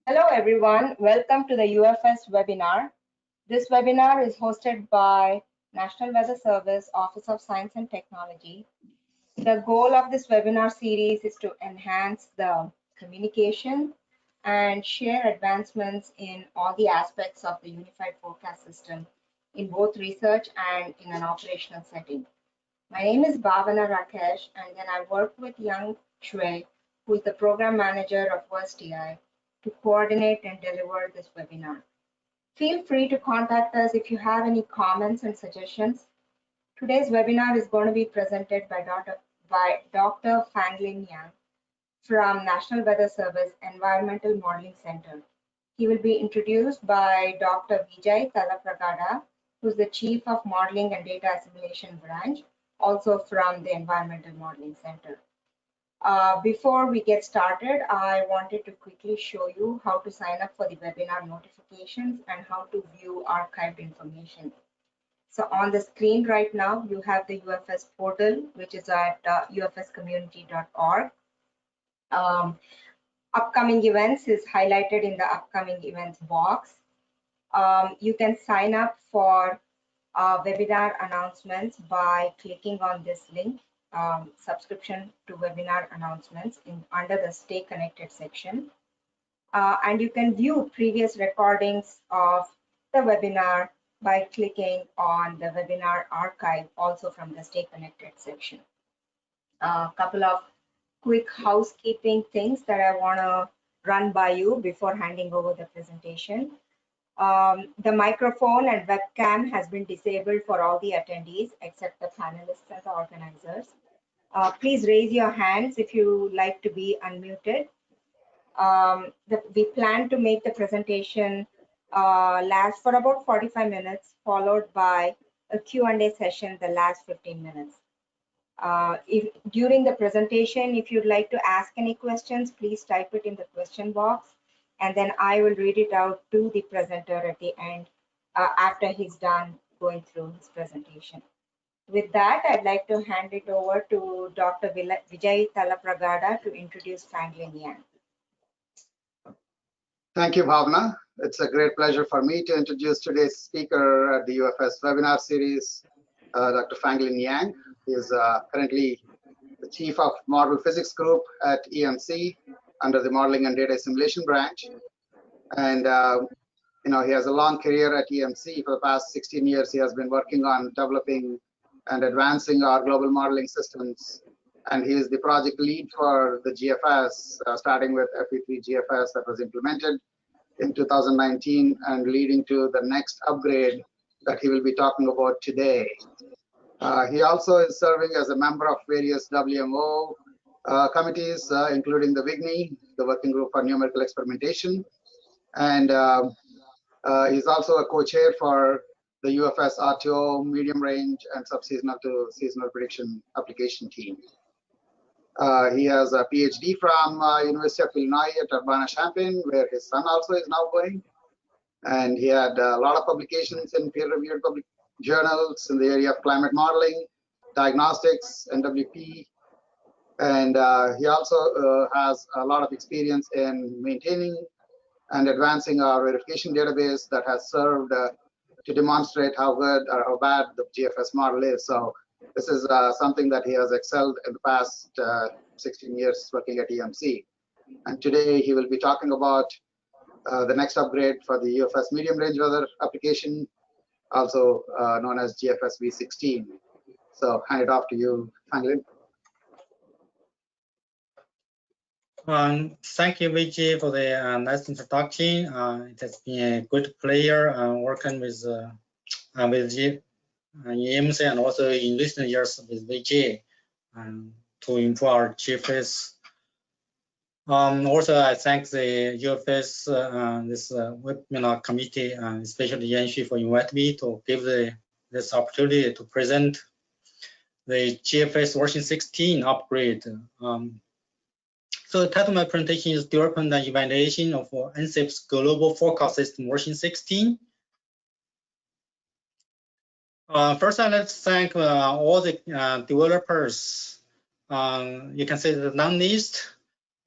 Hello everyone, welcome to the UFS webinar. This webinar is hosted by National Weather Service, Office of Science and Technology. The goal of this webinar series is to enhance the communication and share advancements in all the aspects of the Unified Forecast System in both research and in an operational setting. My name is Bhavana Rakesh, and then I work with Young Shui, who is the program manager of WorstTI, to coordinate and deliver this webinar. Feel free to contact us if you have any comments and suggestions. Today's webinar is going to be presented by Dr. Fanglin Yang from National Weather Service Environmental Modeling Center. He will be introduced by Dr. Vijay Talapragada, who is the Chief of Modeling and Data Assimilation Branch, also from the Environmental Modeling Center. Before we get started, I wanted to quickly show you how to sign up for the webinar notifications and how to view archived information. So on the screen right now, you have the UFS portal, which is at ufscommunity.org. Upcoming events is highlighted in the upcoming events box. You can sign up for webinar announcements by clicking on this link. Subscription to webinar announcements under the Stay Connected section. And you can view previous recordings of the webinar by clicking on the webinar archive, also from the Stay Connected section. A couple of quick housekeeping things that I want to run by you before handing over the presentation. The microphone and webcam has been disabled for all the attendees except the panelists and the organizers. Please raise your hands if you like to be unmuted. We plan to make the presentation last for about 45 minutes, followed by a Q&A session the last 15 minutes. During the presentation, if you'd like to ask any questions, please type it in the question box, and then I will read it out to the presenter at the end after he's done going through his presentation. With that, I'd like to hand it over to Dr. Vijay Talapragada to introduce Fanglin Yang. Thank you, Bhavana. It's a great pleasure for me to introduce today's speaker at the UFS webinar series, Dr. Fanglin Yang. He is currently the Chief of Model Physics Group at EMC under the Modeling and Data Assimilation branch. And he has a long career at EMC. For the past 16 years, he has been working on developing and advancing our global modeling systems. And he is the project lead for the GFS, starting with FE3 GFS that was implemented in 2019 and leading to the next upgrade that he will be talking about today. He also is serving as a member of various WMO committees, including the WGNI, the Working Group for Numerical Experimentation. And he's also a co-chair for the UFS RTO medium range and subseasonal to seasonal prediction application team. He has a PhD from University of Illinois at Urbana-Champaign, where his son also is now going. And he had a lot of publications in peer-reviewed public journals in the area of climate modeling, diagnostics, NWP. And he also has a lot of experience in maintaining and advancing our verification database that has served to demonstrate how good or how bad the GFS model is. So this is something that he has excelled in the past 16 years working at EMC. And today he will be talking about the next upgrade for the UFS medium range weather application, also known as GFS V16. So hand it off to you, Fanglin. Thank you, Vijay, for the nice introduction. It has been a good pleasure working with EMC and also in recent years with Vijay to improve our GFS. Also, I thank the UFS, this webinar committee, especially Yanxi, for inviting me to give this opportunity to present the GFS version 16 upgrade. So the title of my presentation is Development and Evaluation of NCEP's Global Forecast System version 16. First, I'd like to thank all the developers. You can see the long list.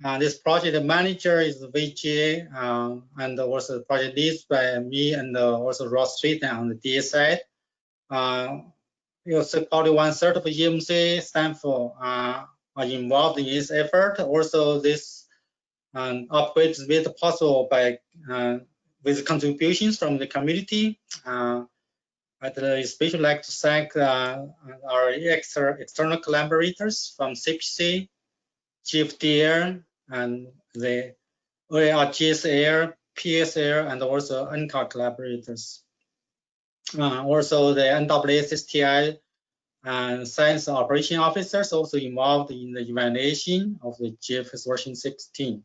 This project manager is VJ, and also the project lead by me and also Ross Street on the DA side. Also, probably 1/3 of EMC staff are involved in this effort. Also, this upgrade is made possible by with contributions from the community. I'd especially like to thank our external collaborators from CPC, GFDR, and the OARGSR, PSR, and also NCAR collaborators. Also, the NAAA and science operation officers also involved in the evaluation of the GFS version 16.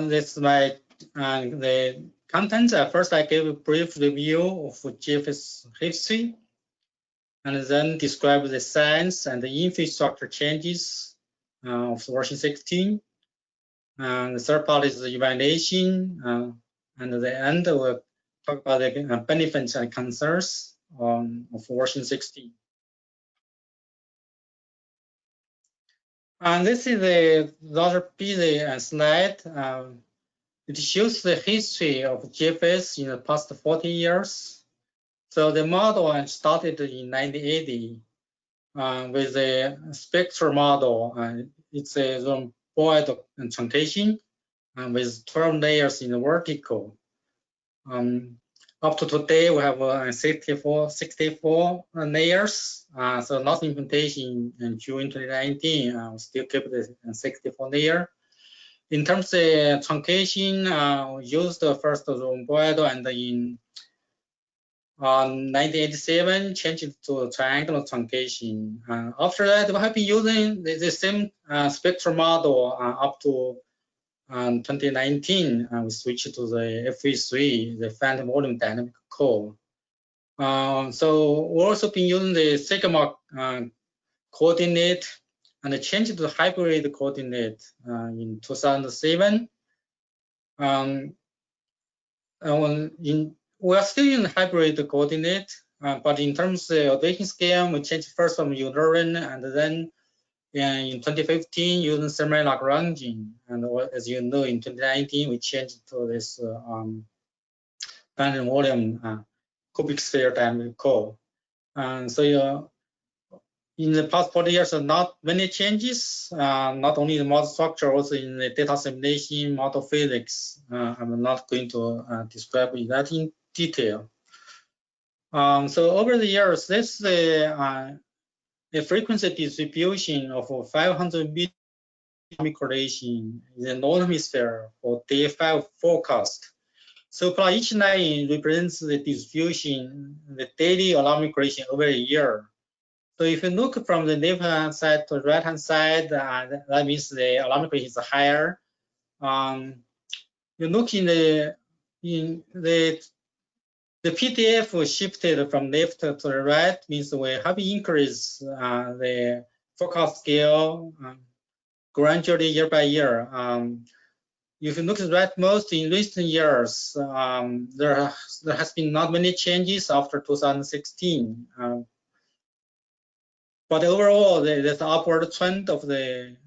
This is my the content. First, I gave a brief review of GFS history, and then describe the science and the infrastructure changes of version 16. The third part is the evaluation, and at the end we'll talk about the benefits and concerns of version 16. And this is a rather busy slide. It shows the history of GFS in the past 40 years. So the model started in 1980 with a spectral model. It's a rhomboid truncation with 12 layers in the vertical. Up to today, we have 64 layers. So last implementation in June 2019, we still keep the 64 layer. In terms of truncation, we used the first rhomboid, and in 1987 changed it to triangular truncation. After that, we have been using the same spectral model up to 2019. We switched to the FV3, the finite volume dynamic core. So we've also been using the sigma coordinate and changed to the hybrid coordinate in 2007. We are still in hybrid coordinate, but in terms of rotation scale, we changed first from Euderian, and then in 2015 using semi-Lagrangian. And as you know, in 2019 we changed to this finite volume cubic sphere dynamic core. So in the past 40 years, not many changes, not only in the model structure, also in the data assimilation, model physics. I'm not going to describe that in detail. So over the years, this is the frequency distribution of 500 million correlation in the northern hemisphere for day 5 forecast. So each line represents the distribution, the daily alarming correlation over a year. So if you look from the left-hand side to the right-hand side, that means the alarming correlation is higher. You look in the PDF shifted from left to the right, means we have increased the forecast scale gradually year by year. If you look at the rightmost in recent years, there has been not many changes after 2016. But overall, there's an upward trend of the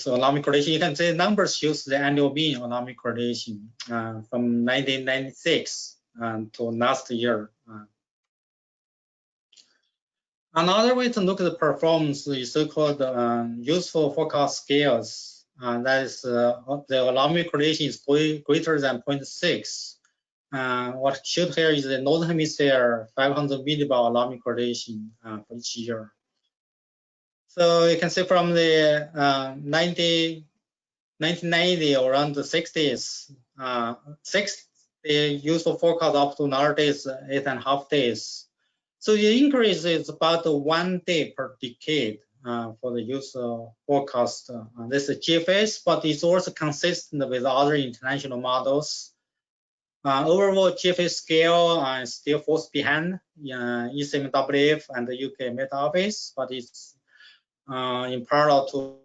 alarming correlation. You can say numbers shows the annual mean alarming correlation from 1996 to last year. Another way to look at the performance is so-called useful forecast scales. That is, the alarming correlation is greater than 0.6. What shown here is the northern hemisphere 500 millibar alarming correlation for each year. So you can see from the 1990 around the 60s, the useful forecast up to nowadays 8.5 days. So the increase is about 1 day per decade for the useful forecast. This is GFS, but it's also consistent with other international models. Overall, GFS scale still falls behind ECMWF and the UK Met Office, but it's in parallel to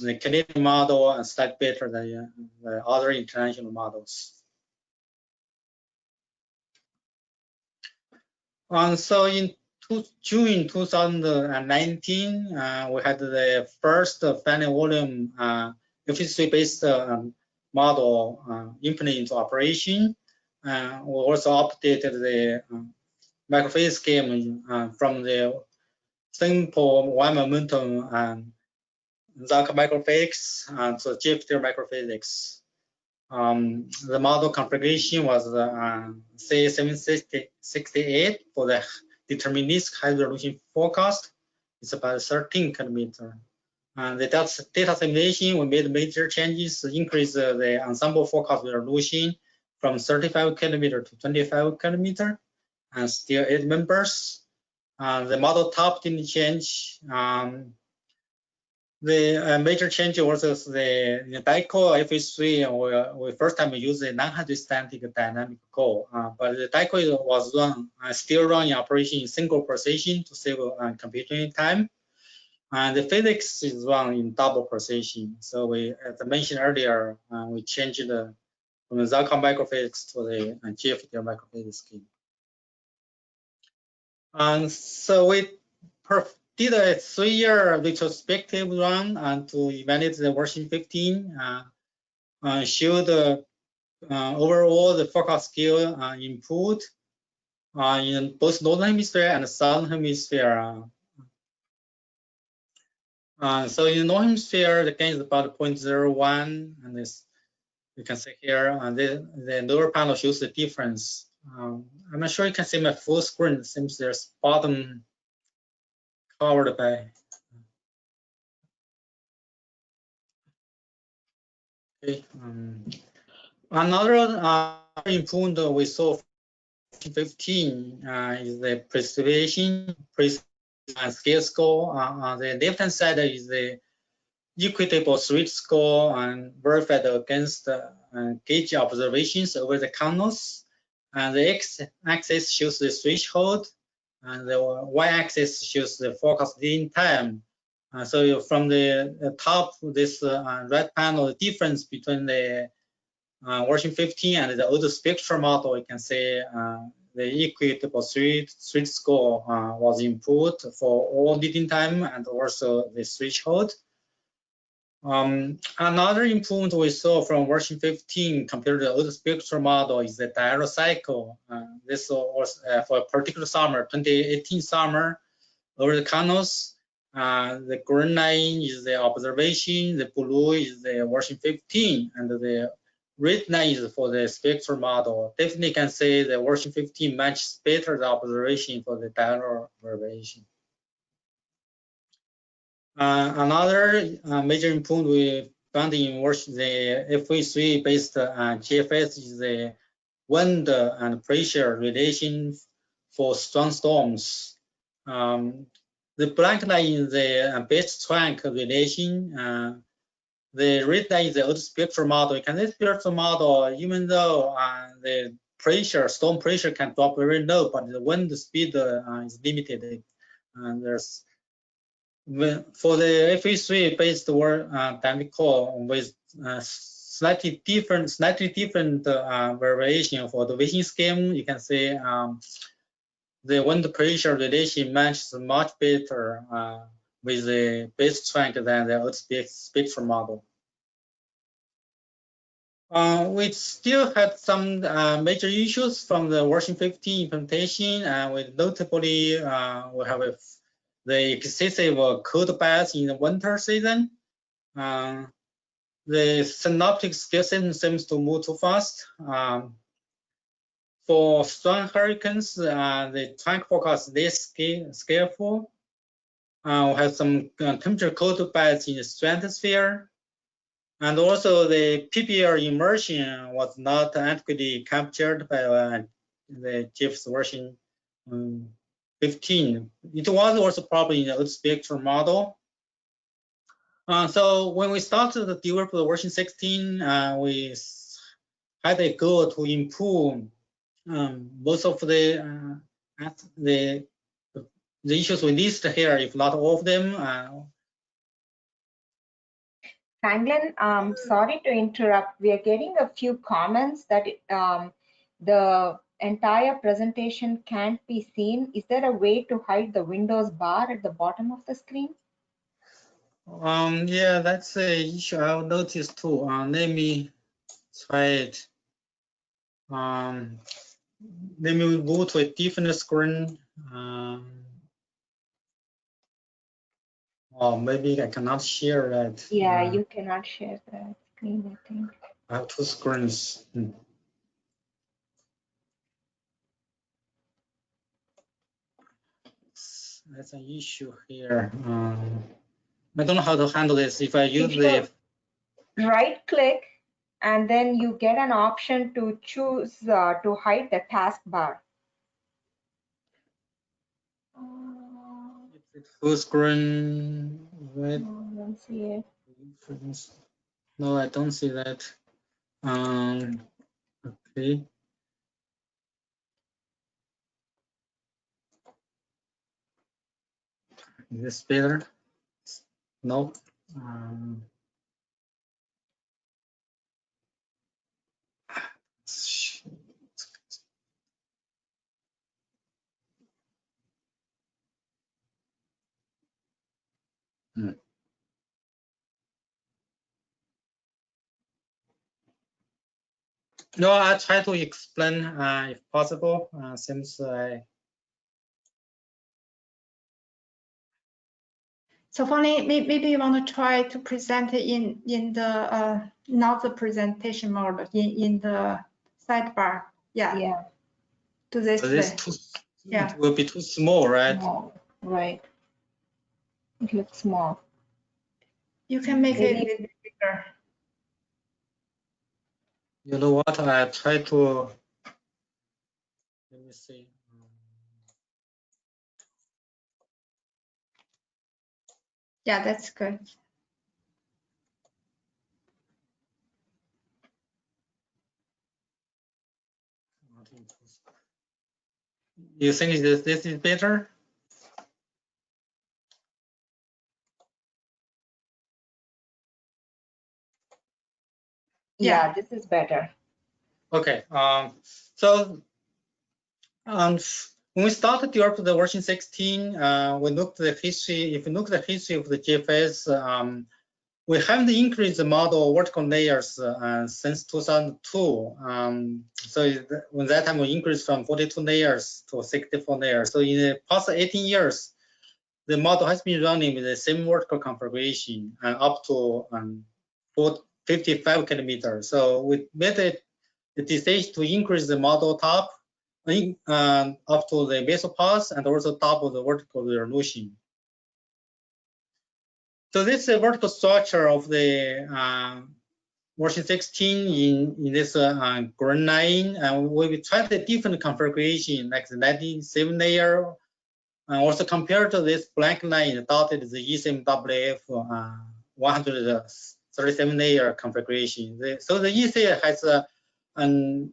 the Canadian model and slightly better than the other international models. So in June 2019, we had the first finite volume efficiency-based model implemented into operation. We also updated the microphysics scheme from the simple one momentum and Zaka microphysics to GFT microphysics. The model configuration was C768 for the deterministic high resolution forecast. It's about 13 kilometer. And the data assimilation, we made major changes to increase the ensemble forecast resolution from 35 kilometer to 25 kilometer, and still 8 members. The model type didn't change. The major change was the dicot FH3. We first time used the non-hydrostatic dynamic core, but the dicot was still run in operation in single precision to save computing time. And the physics is run in double precision. So we, as I mentioned earlier, we changed from the Zaka microphysics to the GFT microphysics scheme. And so we did a 3-year retrospective run to evaluate the version 15, showed overall the forecast scale improved in both northern hemisphere and southern hemisphere. So in northern hemisphere, the gain is about 0.01, and this you can see here, and the lower panel shows the difference. I'm not sure you can see my full screen. It seems there's bottom covered by. Okay. Another improvement we saw 15 is the precipitation scale score. On the left-hand side is the equitable thread score and verified against gauge observations over the canals. And the x-axis shows the threshold, and the y-axis shows the forecast leading time. So from the top, this red panel, the difference between the version 15 and the older spectral model, you can say the equitable thread score was improved for all leading time and also the threshold. Another improvement we saw from version 15 compared to the older spectral model is the diurnal cycle. This was for a particular summer, 2018 summer, over the canals. The green line is the observation, the blue is the version 15, and the red line is for the spectral model. Definitely can say the version 15 matches better the observation for the diurnal variation. Another major improvement we found in the FV3 based GFS is the wind and pressure relation for strong storms. The black line is the base trunk relation. The red line is the old spectral model. You can see spectral model, even though the pressure, storm pressure can drop very low, but the wind speed is limited. And there's for the FE3 based dynamic core with slightly different variation for the vision scheme, you can see the wind pressure relation matches much better with the base trunk than the old spectral model. We still had some major issues from the version 15 implementation, and notably we have the excessive cold bias in the winter season. The synoptic scale system seems to move too fast. For strong hurricanes, the trunk forecast is less careful. We have some temperature cold bias in the stratosphere. And also the PBR immersion was not adequately captured by the GIFS version 15. It was also probably in the old spectral model. So when we started to develop the version 16, we had a goal to improve most of the issues we listed here, if not all of them. Fanglin, sorry to interrupt. We are getting a few comments that the entire presentation can't be seen, is there a way to hide the Windows bar at the bottom of the screen? Yeah, that's a issue I've noticed too. Let me try it. Let me go to a different screen. Or maybe I cannot share that. Yeah, you cannot share the screen, I think. I have two screens. That's an issue here. I don't know how to handle this. If I use the right click and then you get an option to choose to hide the taskbar. full screen, right? No, I don't see it. No, I don't see that. Okay. Is this better? No. No, I'll try to explain if possible, since I. So Fanglin, maybe you want to try to present it in the not the presentation mode, in the sidebar. Yeah. Yeah. To this way. Yeah. It will be too small, right? Small. Right. It looks small. You can make it a little bit bigger. You know what? I try to. Let me see. Yeah, that's good. You think this is better? Yeah, this is better. Okay. So when we started to develop the version 16, we looked at the history. If you look at the history of the GFS, we haven't increased the model vertical layers since 2002. So when that time we increased from 42 layers to 64 layers. So in the past 18 years, the model has been running with the same vertical configuration up to 55 kilometers. So we made the decision to increase the model top up to the mesopause and also double the vertical resolution. So this is the vertical structure of the version 16 in this green line. And we tried the different configuration, like the 97 layer. Also compared to this black line dotted the ECMWF 137 layer configuration. So the EC has a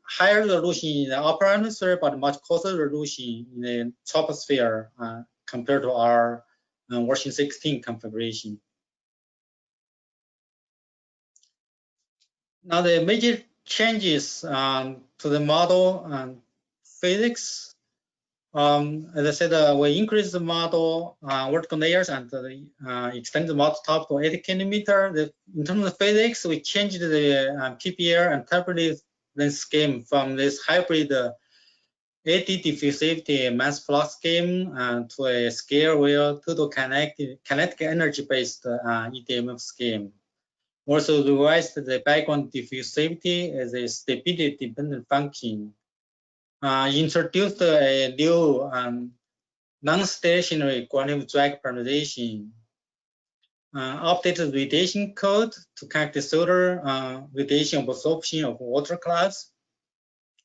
higher resolution in the upper atmosphere, but much closer resolution in the stratosphere compared to our version 16 configuration. Now the major changes to the model and physics. As I said, we increase the model vertical layers and extend the model top to 80 kilometers. In terms of physics, we changed the PPR and turbulence scheme from this hybrid 80 diffusivity mass flux scheme to a scale wheel total kinetic energy based EDMF scheme. Also revised the background diffusivity as a stability dependent function. Introduced a new non-stationary quantum drag parameterization. Updated radiation code to calculate the solar radiation absorption of water clouds.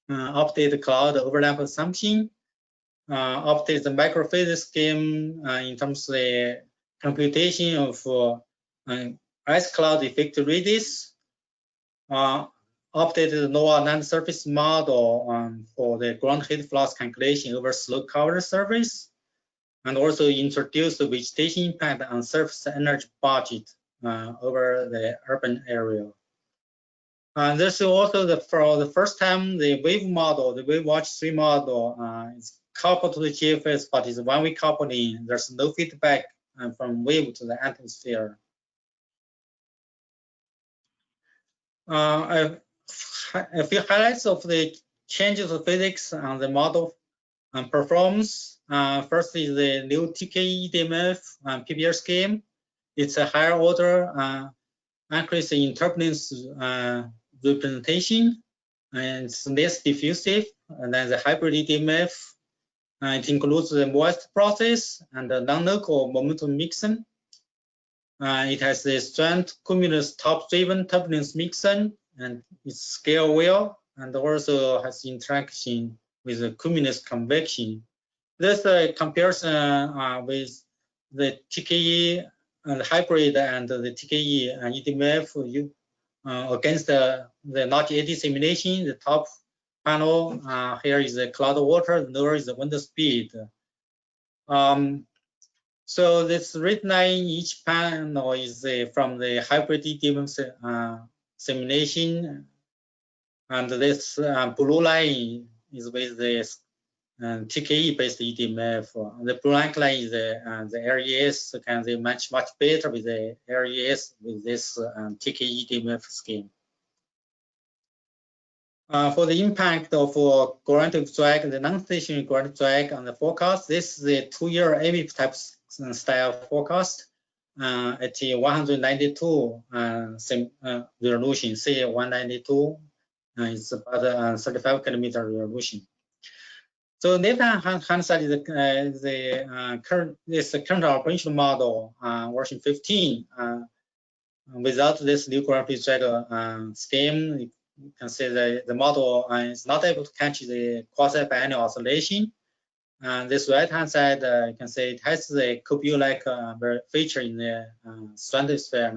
Update the cloud overlap assumption. Update the microphysics scheme in terms of the computation of ice cloud effective radius. Updated the NOAA land surface model for the ground heat flux calculation over slow covered surface, and also introduced the vegetation impact on surface energy budget over the urban area. And this is also for the first time the wave model, the wave watch 3 model is coupled to the GFS, but it's one-way coupling. There's no feedback from wave to the atmosphere. A few highlights of the changes of physics on the model performance. First is the new TKE-EDMF PBR scheme. It's a higher order increase in turbulence representation, and it's less diffusive than the hybrid EDMF. It includes the moist process and the non-local momentum mixing. It has the strength cumulus top-driven turbulence mixing, and it's scale well, and also has interaction with the cumulus convection. This comparison with the TKE and hybrid and the TKE and EDMF against the notch eddy simulation. The top panel here is the cloud water, the lower is the wind speed. So this red line each panel is from the hybrid EDMF simulation, and this blue line is with the TKE-based EDMF. The black line is the RES, can they match much better with the RES with this TKE-EDMF scheme. For the impact of gradient drag, the non-stationary gradient drag on the forecast, this is the 2-year AMIP type style forecast at 192 resolution, say 192 it's about 35 kilometer resolution. So left hand side is the current operation model version 15. Without this new gradient drag scheme, you can see the model is not able to catch the quasi-biennial oscillation. And this right-hand side, you can see it has the cubule-like feature in the stratosphere.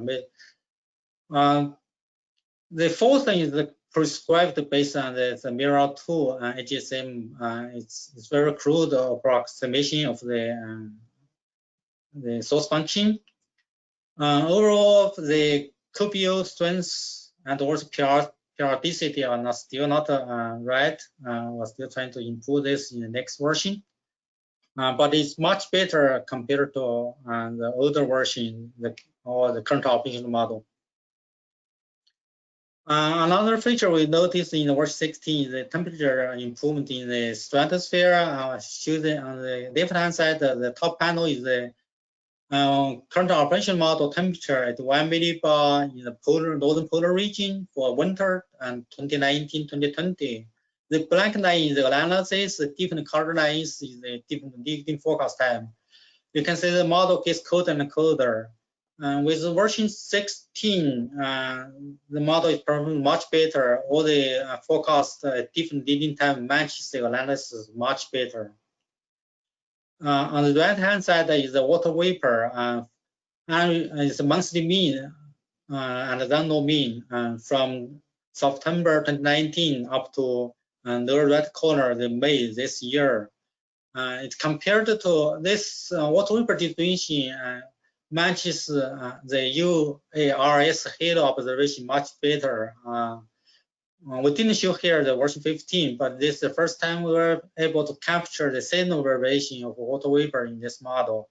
The fourth thing is the prescribed based on the mirror 2 HSM. It's very crude approximation of the source function. Overall, the cubule strength and also periodicity are still not right. We're still trying to improve this in the next version. But it's much better compared to the older version or the current operation model. Another feature we noticed in the version 16 is the temperature improvement in the stratosphere. Showing on the left-hand side, the top panel is the current operation model temperature at 1 millibar in the northern polar region for winter and 2019-2020. The black line is the analysis, the different color lines is the different forecast time. You can see the model gets colder and colder. With version 16, the model is performing much better. All the forecast different leading time matches the analysis much better. On the right-hand side is the water vapor, and it's a monthly mean and the annual mean from September 2019 up to the red corner, the May this year. It's compared to this water vapor distribution matches the UARS halo observation much better. We didn't show here the version 15, but this is the first time we were able to capture the signal variation of water vapor in this model.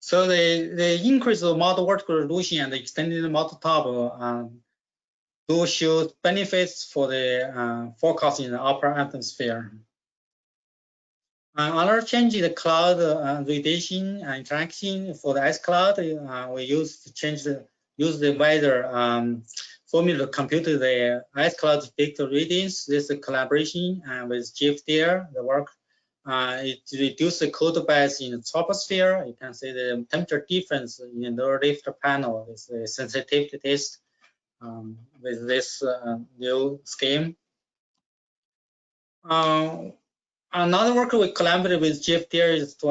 So the increase of model vertical resolution and the extended model top do show benefits for the forecast in the upper atmosphere. Another change is the cloud radiation interaction. For the ice cloud, we use the weather formula to compute the ice cloud vector readings. This is a collaboration with GFDR. The work it reduces the cold bias in the troposphere. You can see the temperature difference in the lower left panel. It's a sensitivity test with this new scheme. Another work we collaborated with GFDR is to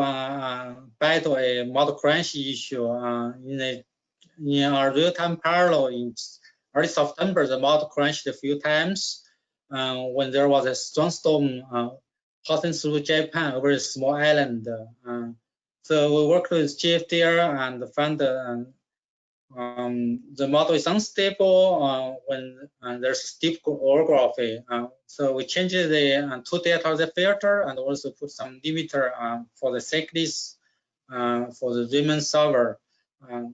battle a model crunch issue. In our real-time parallel in early September, the model crashed a few times when there was a strong storm passing through Japan over a small island. So we worked with GFDR and found the model is unstable when there's steep orography. So we changed the two data filter and also put some limiter for the thickness for the Riemann solver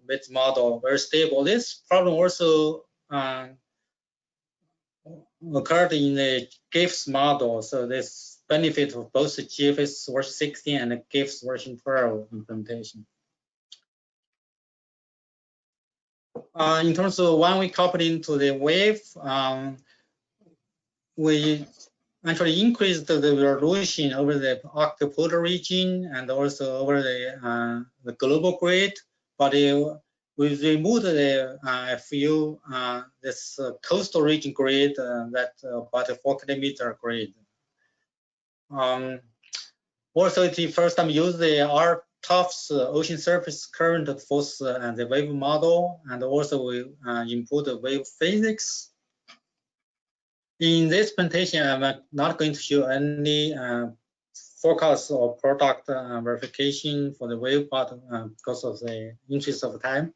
with model very stable. This problem also occurred in the GIFS model. So this benefit of both the GFS version 16 and the GIFS version 12 implementation. In terms of when we copied into the wave, we actually increased the resolution over the octopolar region and also over the global grid, but we removed the few this coastal region grid that about a 4 kilometer grid. Also, it's the first time used the RTOF's ocean surface current force and the wave model, and also we input the wave physics. In this presentation, I'm not going to show any forecast or product verification for the wave part because of the interest of time.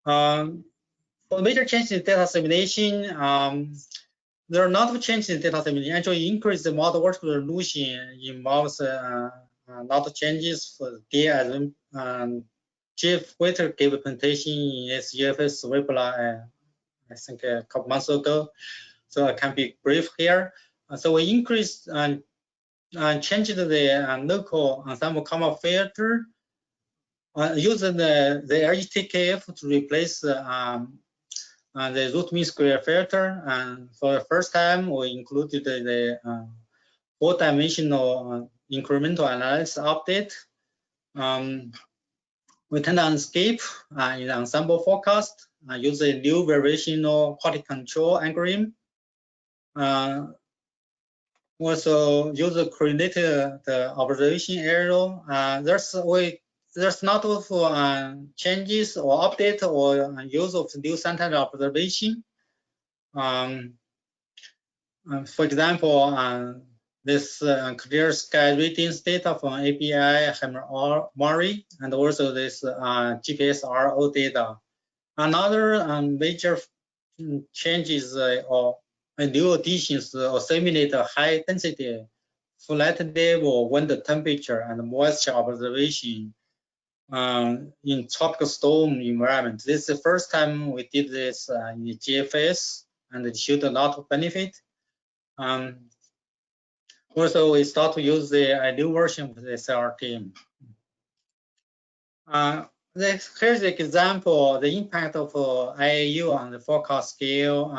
For major changes in data assimilation, there are not changes in data assimilation. Actually, increase the model vertical resolution involves not changes for the Jeff Waiter gave a presentation in his UFS webinar, I think a couple months ago. So I can be brief here. So we increased and changed the local ensemble comma filter using the LETKF to replace the root mean square filter. And for the first time, we included the 4-dimensional incremental analysis update. We turned on SKEB in the ensemble forecast, use a new variational quality control algorithm. Also use the correlated observation area. There's not of changes or update or use of new standard observation. For example, this clear sky readings data from API Mari and also this GPS RO data. Another major changes or new additions assimilate high density flat level wind temperature and moisture observation in tropical storm environment. This is the first time we did this in the GFS, and it showed a lot of benefit. Also, we start to use the new version of the CRTM. Here's the example, the impact of IAU on the forecast scale.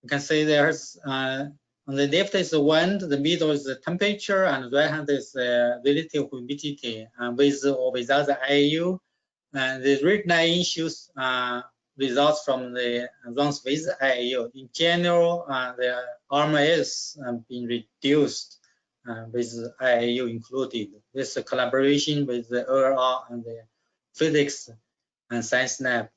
You can see there's on the left is the wind, the middle is the temperature, and the right hand is the relative humidity with or without the IAU. And the red line shows results from the runs with IAU. In general, the RMS been reduced with IAU included. This collaboration with the ORR and the physics and science lab.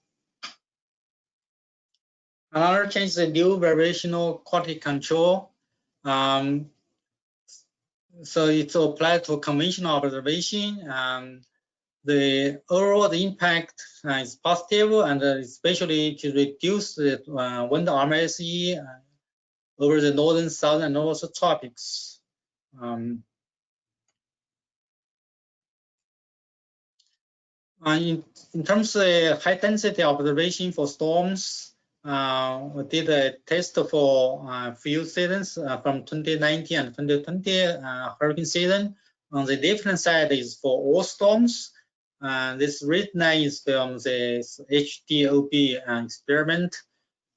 Another change is the new variational quality control. So it's applied to conventional observation. The overall impact is positive, and especially to reduce the wind RMSE over the northern, southern, and also tropics. In terms of high density observation for storms, we did a test for a few seasons from 2019 and 2020 hurricane season. On the different side is for all storms. This red line is from the HDOB experiment.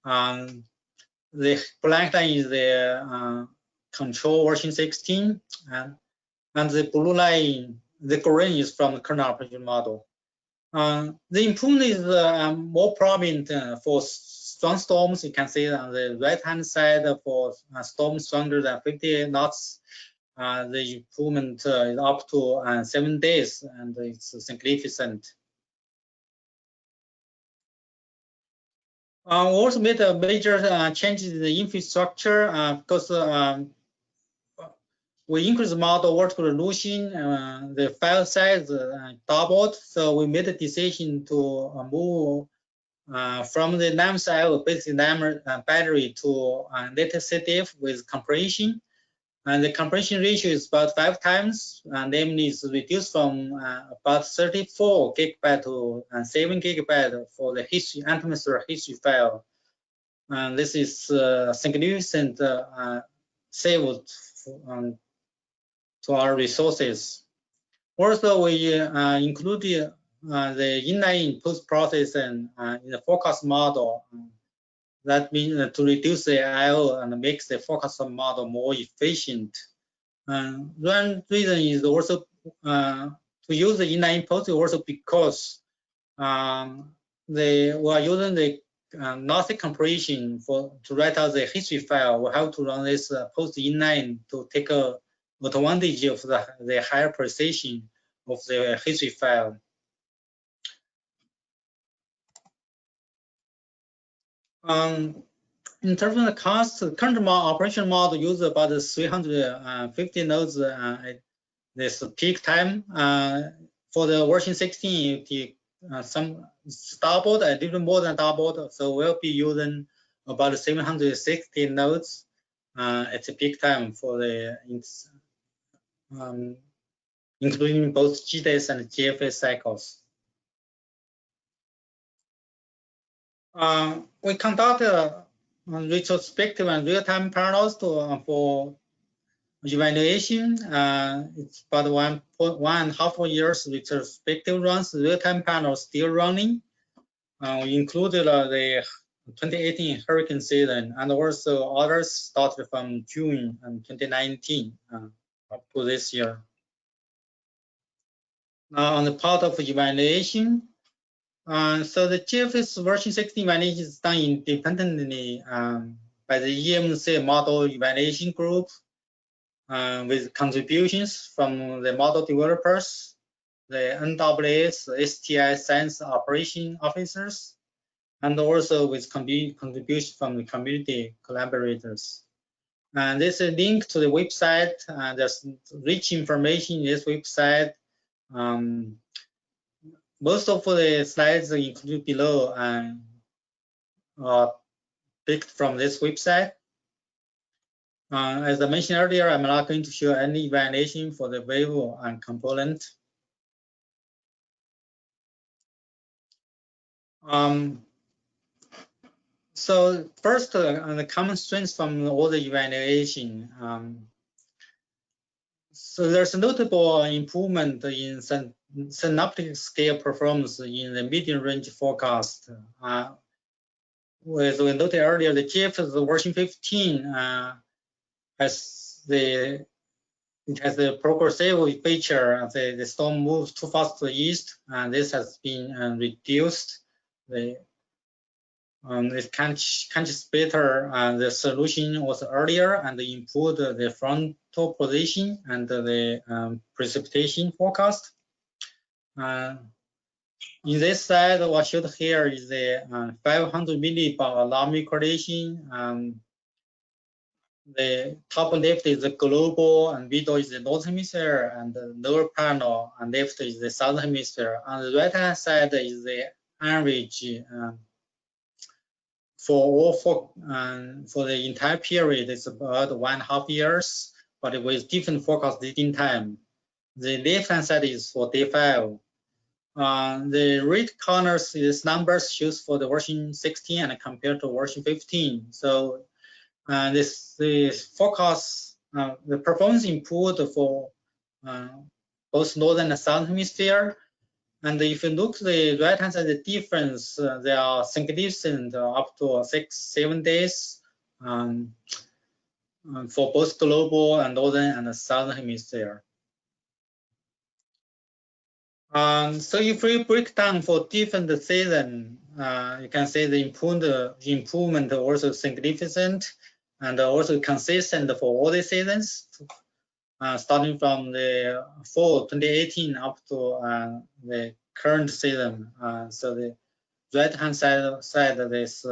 The black line is the control version 16, and the blue line, the green is from the current operation model. The improvement is more prominent for strong storms. You can see on the right-hand side for storms stronger than 50 knots. The improvement is up to 7 days, and it's significant. We also made a major changes in the infrastructure because we increase the model vertical resolution, the file size doubled. So we made a decision to move from the NAMCL basic battery to LETKF with compression. And the compression ratio is about 5 times, namely is reduced from about 34 gigabyte to 7 gigabyte for the history, atmosphere history file. And this is significant saved to our resources. Also, we included the inline post-processing in the forecast model. That means to reduce the I/O and makes the forecast we more efficient. One reason is also to use the inline post also because we are using the lossy compression to write out the history file. We have to run this post inline to take advantage of the higher precision of the history file. In terms of the cost, the current operation model uses about 350 nodes at this peak time. For the version 16, some doubled, a little more than doubled. So we'll be using about 760 nodes at the peak time for the including both GDS and GFS cycles. We conducted retrospective and real-time parallels for evaluation. It's about 1.5 years retrospective runs. Real-time panels still running. We included the 2018 hurricane season, and also others started from June 2019 up to this year. Now, on the part of evaluation, so the GFS version 16 evaluation is done independently by the EMC model evaluation group with contributions from the model developers, the NOAA, STI science operation officers, and also with contributions from the community collaborators. And this is linked to the website. There's rich information in this website. Most of the slides included below are picked from this website. As I mentioned earlier, I'm not going to show any evaluation for the wave and component. So first, the common strengths from all the evaluation. So there's a notable improvement in synoptic scale performance in the medium range forecast. As we noted earlier, the GFS version 15 has the progressive feature. The storm moves too fast to the east, and this has been reduced. It catches better. The solution was earlier and improved the frontal position and the precipitation forecast. In this slide, what showed here is the 500 millibar alarm correlation. The top left is the global, and middle is the northern hemisphere, and the lower panel and left is the southern hemisphere. On the right-hand side is the average for the entire period. It's about 1.5 years, but with different forecast leading time. The left-hand side is for day 5. The red corners is numbers shows for the version 16 and compared to version 15. So the forecast, the performance improved for both northern and southern hemisphere. And if you look at the right-hand side, the difference, they are significant up to 6-7 days for both global and northern and southern hemisphere. So if we break down for different seasons, you can say the improvement also significant and also consistent for all the seasons, starting from the fall 2018 up to the current season. So the right-hand side of this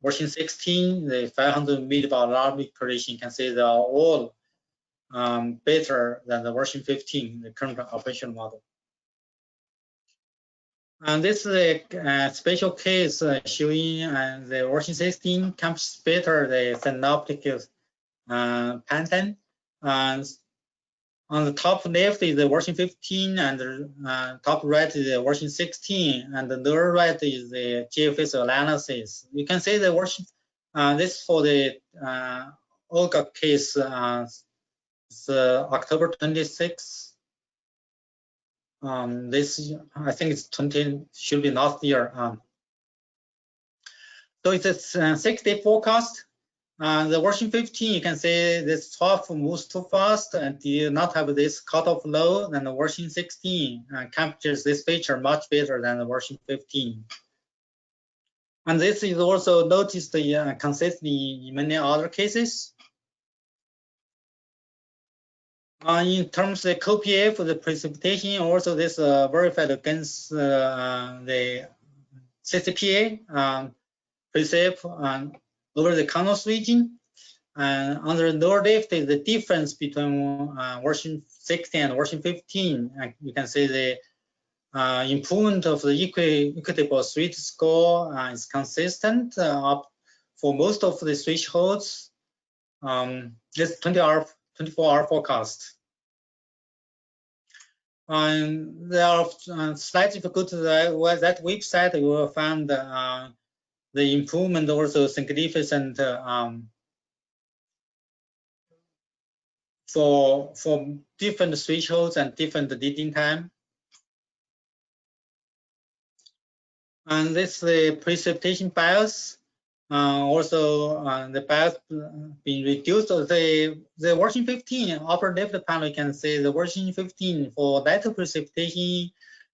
version 16, the 500 millibar alarm correlation, you can say they are all better than the version 15, the current operational model. And this is a special case showing the version 16 comes better the synoptic pattern. And on the top left is the version 15, and the top right is the version 16, and the lower right is the GFS analysis. You can see the version, this for the Olga case, it's October 26. This, I think it's 20, should be last year. So it's a 6-day forecast. The version 15, you can see this 12 moves too fast and did not have this cutoff low, and the version 16 captures this feature much better than the version 15. And this is also noticed consistently in many other cases. In terms of COPF, the precipitation, also this verified against the CCPA precip over the Canals region. And on the lower left is the difference between version 16 and version 15. You can see the improvement of the equitable switch score is consistent up for most of the thresholds. This 24-hour forecast. And there are slides, if you go to that website, you will find the improvement also significant for different thresholds and different leading time. And this is the precipitation bias. Also, the bias being reduced. So the version 15 upper left panel, you can see the version 15 for light precipitation,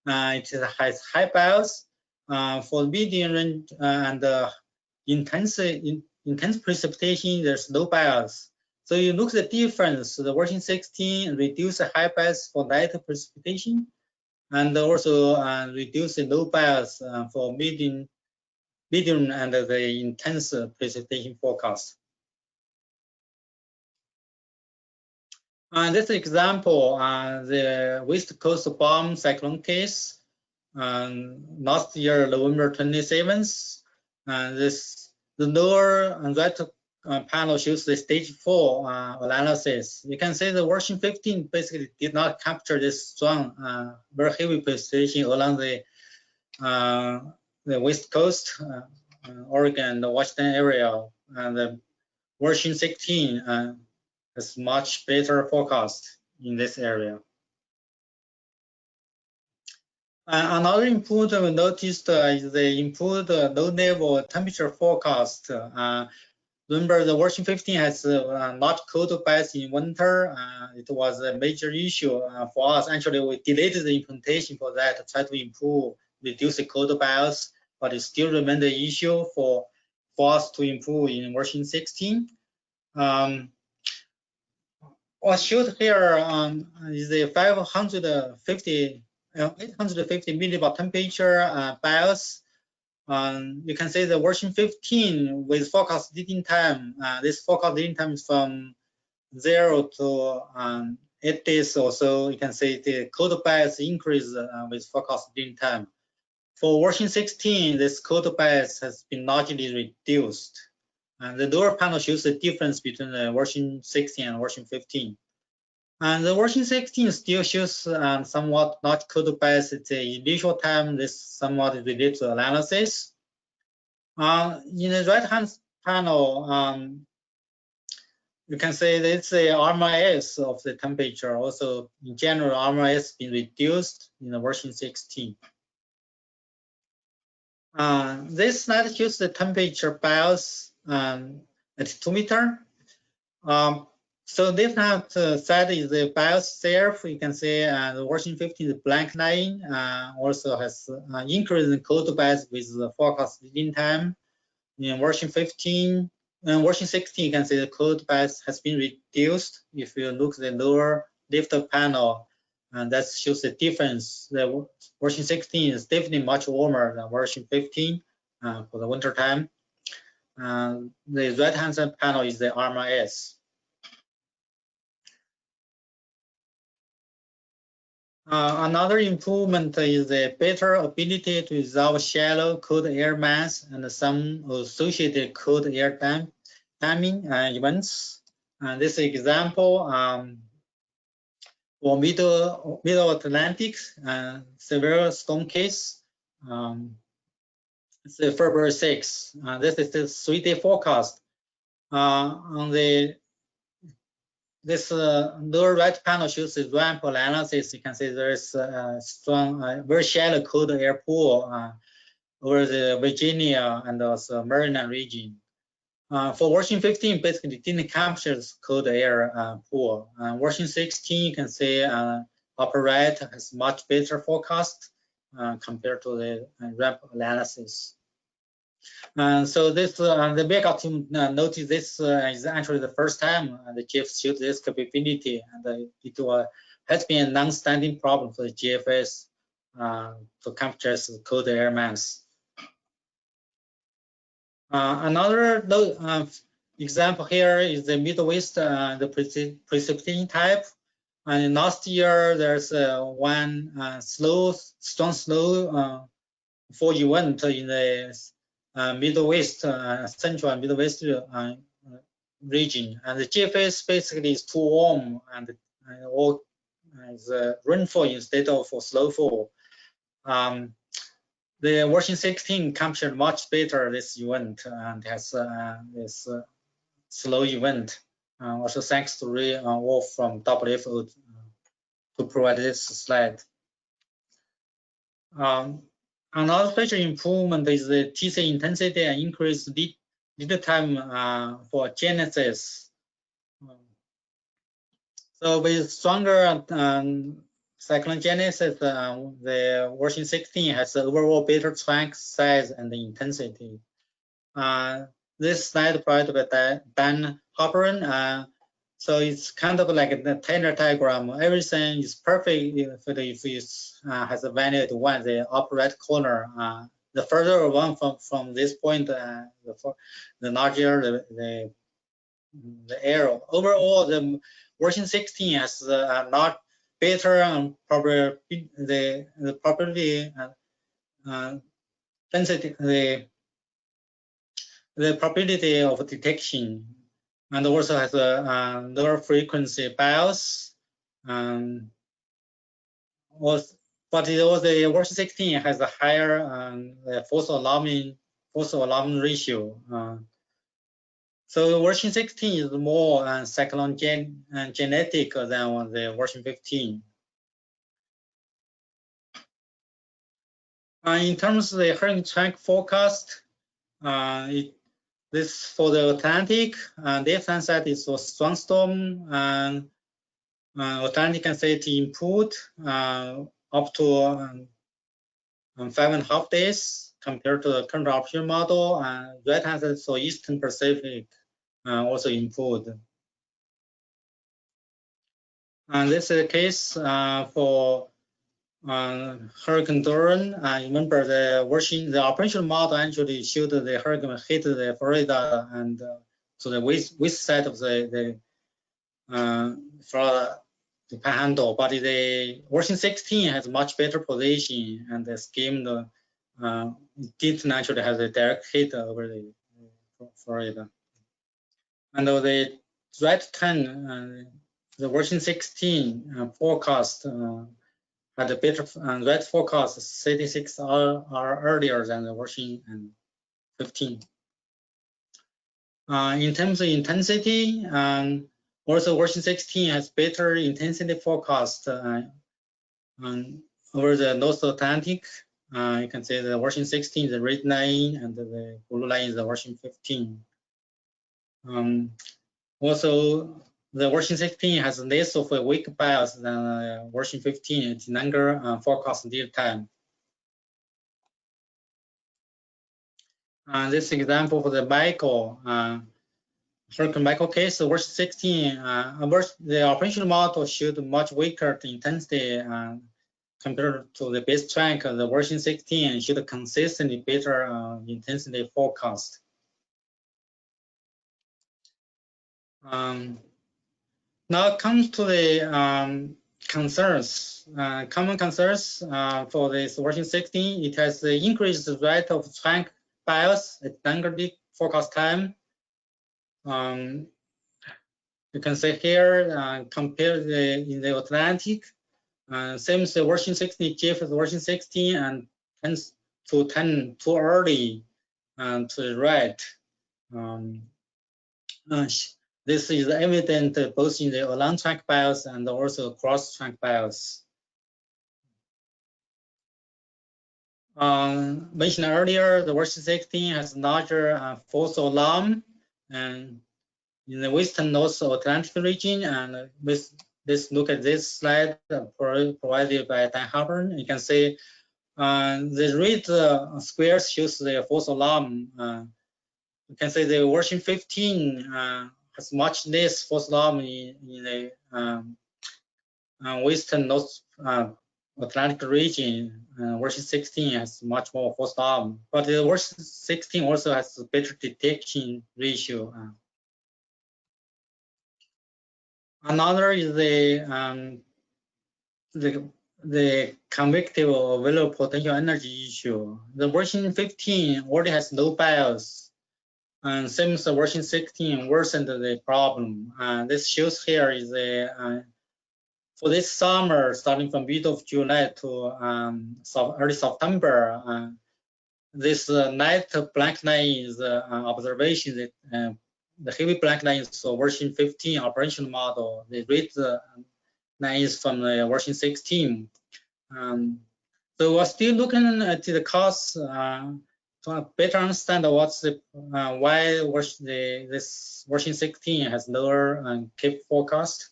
it has high bias. For medium range and intense precipitation, there's low bias. So you look at the difference. The version 16 reduce the high bias for light precipitation, and also reduce the low bias for medium and the intense precipitation forecast. This example, the West Coast bomb cyclone case, last year, November 27th. The lower and right panel shows the stage 4 analysis. You can see the version 15 basically did not capture this strong, very heavy precipitation along the West Coast, Oregon, the Washington area, and the version 16 has much better forecast in this area. Another improvement we noticed is the improved low-level temperature forecast. Remember, the version 15 has not cold bias in winter. It was a major issue for us. Actually, we delayed the implementation for that to try to improve, reduce the cold bias, but it still remains the issue for us to improve in version 16. What's showed here is the 850 millibar temperature bias. You can see the version 15 with forecast leading time. This forecast leading time is from 0 to 8 days or so. You can see the cold bias increase with forecast leading time. For version 16, this cold bias has been largely reduced. And the lower panel shows the difference between the version 16 and version 15. And the version 16 still shows somewhat not cold bias at the initial time. This somewhat related to analysis. In the right-hand panel, you can see it's the RMIS of the temperature. Also, in general, RMIS has been reduced in the version 16. This slide shows the temperature bias at 2 meters. So left-hand side is the bias itself. You can see the version 15, the blank line, also has increase in cold bias with the forecast leading time. In version 15 and version 16, you can see the cold bias has been reduced. If you look at the lower left panel, and that shows the difference. The version 16 is definitely much warmer than version 15 for the winter time. The right-hand side panel is the RMIS. Another improvement is the better ability to resolve shallow cold air mass and some associated cold air damming events. This example for middle Atlantic severe storm case. It's the February 6. This is the 3-day forecast. On this lower right panel shows the ramp analysis. You can see there is a strong, very shallow cold air pool over the Virginia and also Maryland region. For version 15, basically didn't capture this cold air pool. Version 16, you can see upper right has much better forecast compared to the ramp analysis. So this the backup team noticed this is actually the first time the GIF showed this capability, and it has been a non-standing problem for the GFS to capture cold air mass. Another example here is the Midwest, the precipitation type. And last year, there's one strong snow fall event in the Midwest, central and Midwest region. And the GFS basically is too warm and all is rainfall instead of snowfall. The version 16 captured much better this event and has this slow event. Also thanks to Ray Wolf from WFO to provide this slide. Another special improvement is the TC intensity and increased lead time for genesis. So with stronger cyclone genesis, the version 16 has the overall better track size and the intensity. This slide provided by Dan Hopperin. So it's kind of like the Taylor diagram. Everything is perfect if it has a value at 1, the upper right corner. The further one from this point, the larger the arrow. Overall, the version 16 has not better probability, the probability density, the probability of detection, and also has a lower frequency bias. But the version 16 has a higher false alarm ratio. So version 16 is more cyclone genetic than the version 15. In terms of the hurricane track forecast, this for the Atlantic, the left-hand side is for strong storm, and Atlantic can say to input up to 5.5 days compared to the current option model, and right-hand side for Eastern Pacific also input. And this is the case for Hurricane Dorian. Remember the operational model actually showed the hurricane hit the Florida and to the west side of the Florida, the Panhandle. But the version 16 has much better position, and the scheme didn't actually have a direct hit over the Florida. And the right turn, the version 16 forecast had a better red forecast 36 hours earlier than the version 15. In terms of intensity, also version 16 has better intensity forecast over the North Atlantic. You can see the version 16 is the red line and the blue line is the version 15. Also, the version 16 has less of a weak bias than version 15. It's longer forecast lead time. This example for the Hurricane Michael case, the version 16, the operational model showed much weaker intensity compared to the base track. The version 16 showed consistently better intensity forecast. Now it comes to the concerns, common concerns for this version 16, it has the increased rate of trunk bias at longer forecast time. You can see here, compare in the Atlantic, same as the version 16, GFS version 16, and tends to tend too early to the right. This is evident both in the along track bias and also cross track bias. Mentioned earlier, the version 16 has larger false alarm and in the western North Atlantic region. And with this, look at this slide provided by Dan Harper. You can see the red squares shows the false alarm. You can see the version 15 has much less false alarm in the western North Atlantic region. Version 16 has much more false alarm, but the version 16 also has a better detection ratio. Another is the convective or available potential energy issue. The version 15 already has low bias, and same as the version 16 worsened the problem. This shows here is the for this summer, starting from mid of July to early September, this light black line is observation that the heavy black line is version 15 operational model. The red line is from the version 16. So we're still looking at the cause to better understand what's the why this version 16 has lower CAPE forecast.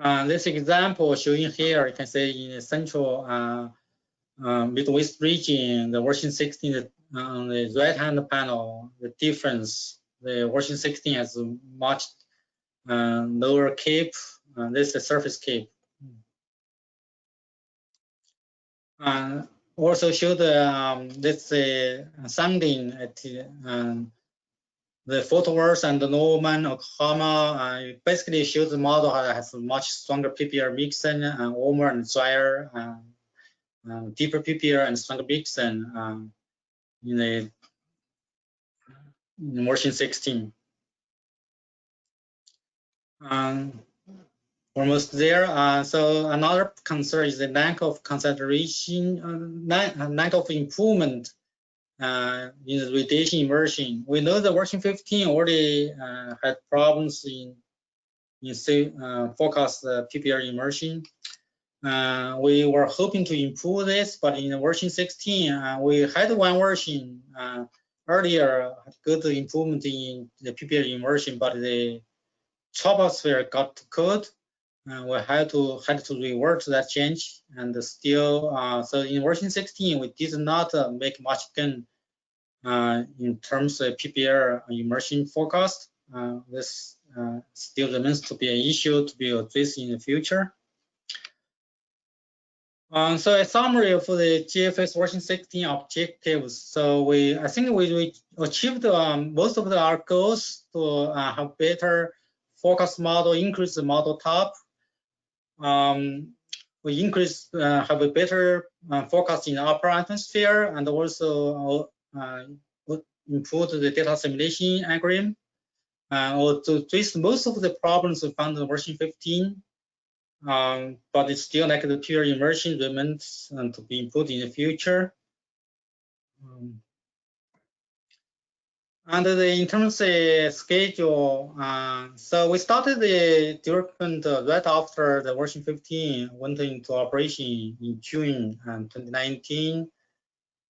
This example showing here, you can see in the central Midwest region, the version 16 on the right-hand panel, the difference, the version 16 has a much lower CAPE. This is the surface CAPE. Also show the this sounding at the Fort Worth and the Norman, Oklahoma. Basically shows the model has a much stronger PPR mixing, warmer and drier, deeper PPR and stronger mixing in the version 16. Almost there. So another concern is the lack of concentration, lack of improvement in the radiation immersion. We know the version 15 already had problems in forecast PPR immersion. We were hoping to improve this, but in the version 16, we had one version earlier had good improvement in the PPR immersion, but the stratosphere got cold. We had to revert to that change, and still, so in version 16, we did not make much gain in terms of PPR immersion forecast. This still remains to be an issue to be addressed in the future. So a summary for the GFS version 16 objectives. So I think we achieved most of our goals to have better forecast model, increase the model top. We have a better forecast in the upper atmosphere, and also improve the data assimilation algorithm, or to address most of the problems we found in version 15. But it's still like the pure immersion remains to be improved in the future. And in terms of schedule, so we started the development right after the version 15 went into operation in June 2019.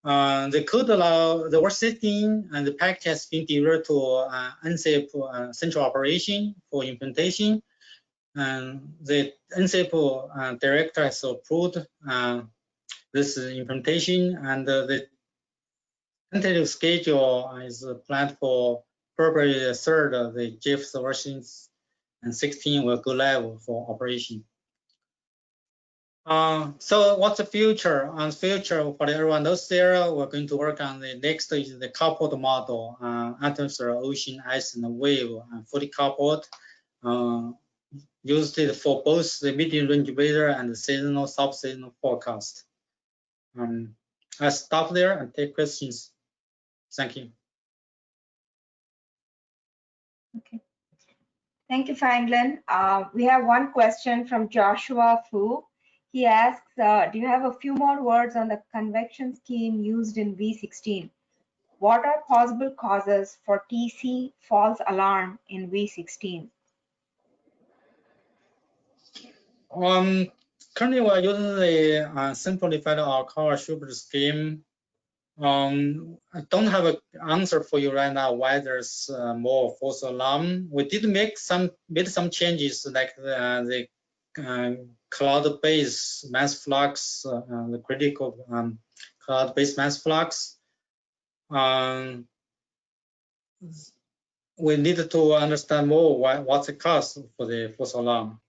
The code allow the version 16 and the package has been delivered to NCEP central operation for implementation. And the NCEP director has approved this implementation, and the tentative schedule is planned for February 3rd. The GFS versions and 16 will go live for operation. So what's the future? On future, what everyone knows there, we're going to work on the next is the coupled model, atmosphere, ocean, ice, and wave, fully coupled. used it for both the medium range weather and the seasonal sub-seasonal forecast. I'll stop there and take questions. Thank you. Okay. Thank you, Fanglin. We have one question from Joshua Fu. He asks, do you have a few more words on the convection scheme used in V16? What are possible causes for TC false alarm in V16? Currently, we're using the simplified Alcala-Schubert scheme. I don't have an answer for you right now why there's more false alarm. We did made some changes, like the cloud-based mass flux, the critical cloud-based mass flux. We need to understand more what's the cause for the false alarm.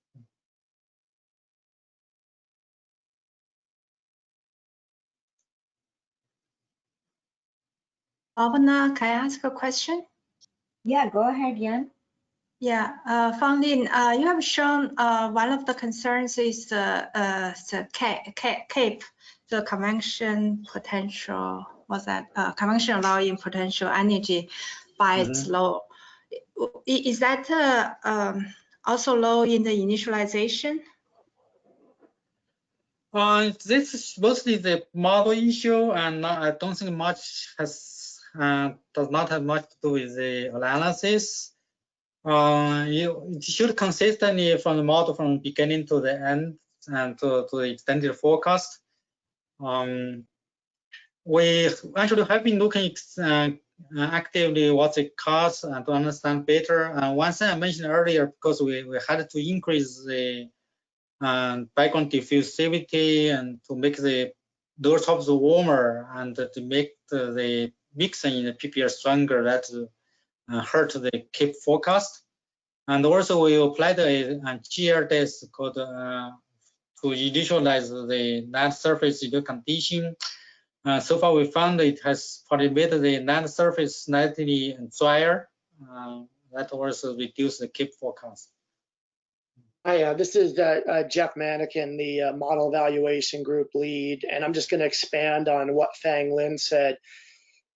Bhavana, can I ask a question? Yeah, go ahead, Yan. Yeah, Fanglin, you have shown one of the concerns is the CAPE, the convection potential, what's that? Convection allowing potential energy by its low. Is that also low in the initialization? This is mostly the model issue, and I don't think much does not have much to do with the analysis. It should consistently from the model from beginning to the end and to the extended forecast. We actually have been looking actively what's the cause and to understand better. One thing I mentioned earlier, because we had to increase the background diffusivity and to make the lower tops warmer and to make the mixing in the PPR stronger, that hurt the CAPE forecast. And also we applied a GR test called to initialize the land surface condition. So far we found it has probably made the land surface slightly drier. That also reduced the CAPE forecast. Hi, this is Jeff Manikin, the model evaluation group lead, and I'm just going to expand on what Fanglin said.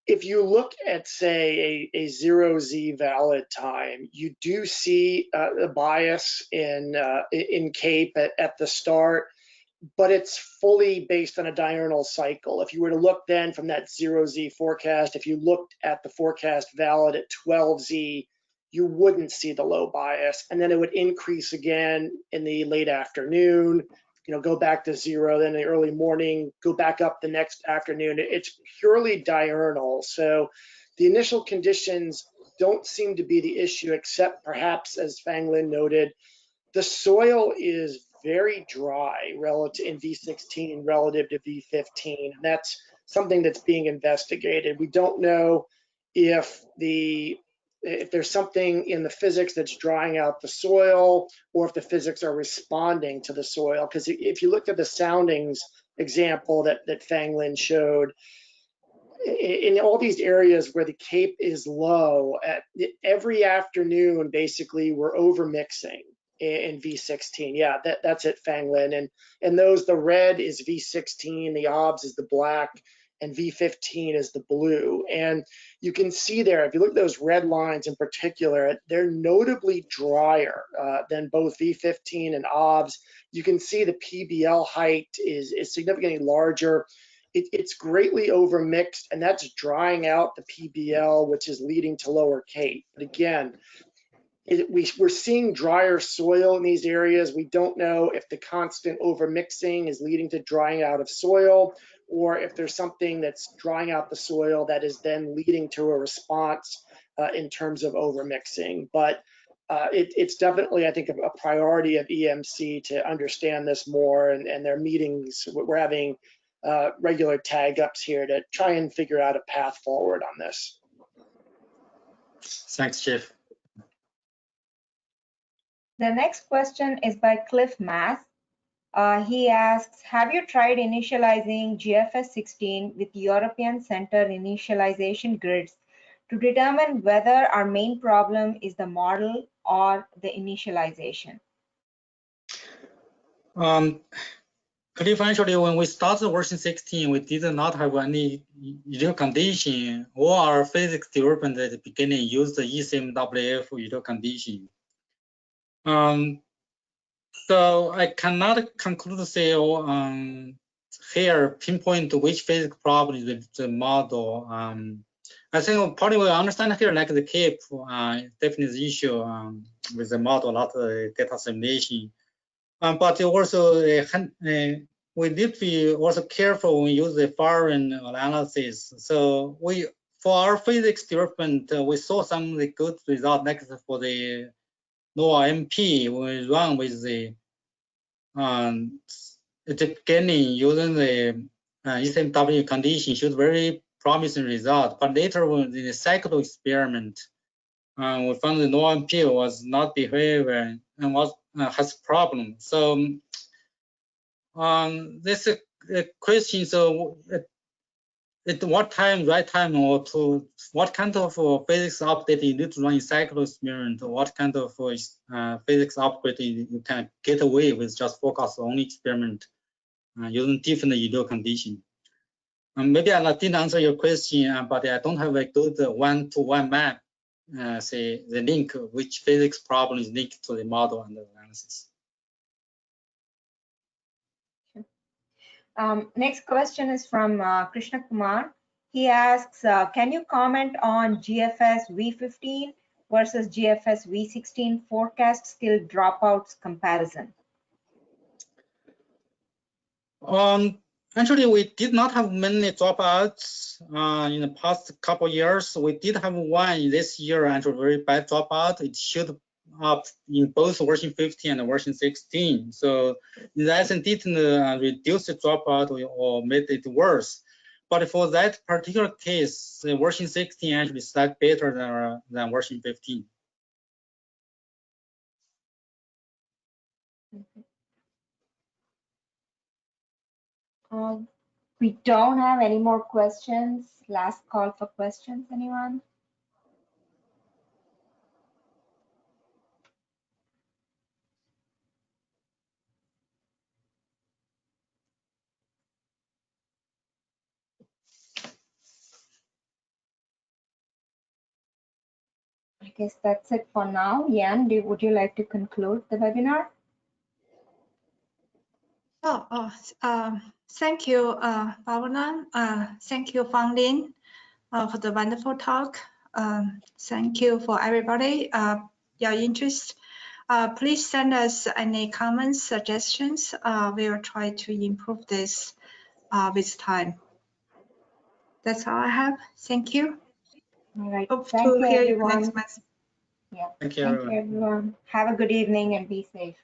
If you look at, say, a 0Z valid time, you do see a bias in CAPE at the start, but it's fully based on a diurnal cycle. If you were to look then from that 0Z forecast, if you looked at the forecast valid at 12Z, you wouldn't see the low bias, and then it would increase again in the late afternoon, go back to 0, then in the early morning, go back up the next afternoon. It's purely diurnal. So the initial conditions don't seem to be the issue, except perhaps, as Fanglin noted, the soil is very dry relative in V16 relative to V15. And that's something that's being investigated. We don't know if there's something in the physics that's drying out the soil, or if the physics are responding to the soil. Because if you looked at the soundings example that Fanglin showed, in all these areas where the CAPE is low, every afternoon, basically, we're over-mixing in V16. Yeah, that's it, Fanglin. And those, the red is V16, the OBS is the black, and V15 is the blue. And you can see there, if you look at those red lines in particular, they're notably drier than both V15 and OBS. You can see the PBL height is significantly larger. It's greatly overmixed, and that's drying out the PBL, which is leading to lower CAPE. But again, we're seeing drier soil in these areas. We don't know if the constant overmixing is leading to drying out of soil, or if there's something that's drying out the soil that is then leading to a response in terms of overmixing. But it's definitely, I think, a priority of EMC to understand this more, and their meetings, we're having regular tag ups here to try and figure out a path forward on this. Thanks, Jeff. The next question is by Cliff Mass. He asks, have you tried initializing GFS 16 with European Center initialization grids to determine whether our main problem is the model or the initialization? Eventually, when we started version 16, we did not have any ideal condition. All our physics development at the beginning used the ECMWF ideal condition. So I cannot conclude to say here pinpoint which physics problem is with the model. I think probably we understand here like the CAPE definitely issue with the model, not the data assimilation. But also we need to be also careful when we use the Fanglin analysis. So for our physics development, we saw some of the good results like for the NOAA MP when we run with the at the beginning using the ECMW condition showed very promising result. But later when in the cycle experiment, we found the NOAA MP was not behaving and has problem. So this is a question. So at what time, right time, or to what kind of physics update you need to run in cycle experiment, or what kind of physics upgrade you can get away with just focus on experiment using different ideal condition. Maybe I didn't answer your question, but I don't have a good one-to-one map, say the link, which physics problem is linked to the model and the analysis. Next question is from Krishna Kumar. He asks, can you comment on GFS V15 versus GFS V16 forecast skill dropouts comparison? Actually, we did not have many dropouts in the past couple of years. We did have one this year, actually very bad dropout. It showed up in both version 15 and version 16. So that didn't reduce the dropout or made it worse. But for that particular case, the version 16 actually is slightly better than version 15. We don't have any more questions. Last call for questions, anyone? I guess that's it for now. Yan, would you like to conclude the webinar? Thank you, Bhavana. Thank you, Fanglin, for the wonderful talk. Thank you for everybody, your interest. Please send us any comments, suggestions. We will try to improve this with time. That's all I have. Thank you. All right. Hope Thank to you, hear everyone. you next month. Yeah. Thank you, Thank you, everyone. Have a good evening and be safe.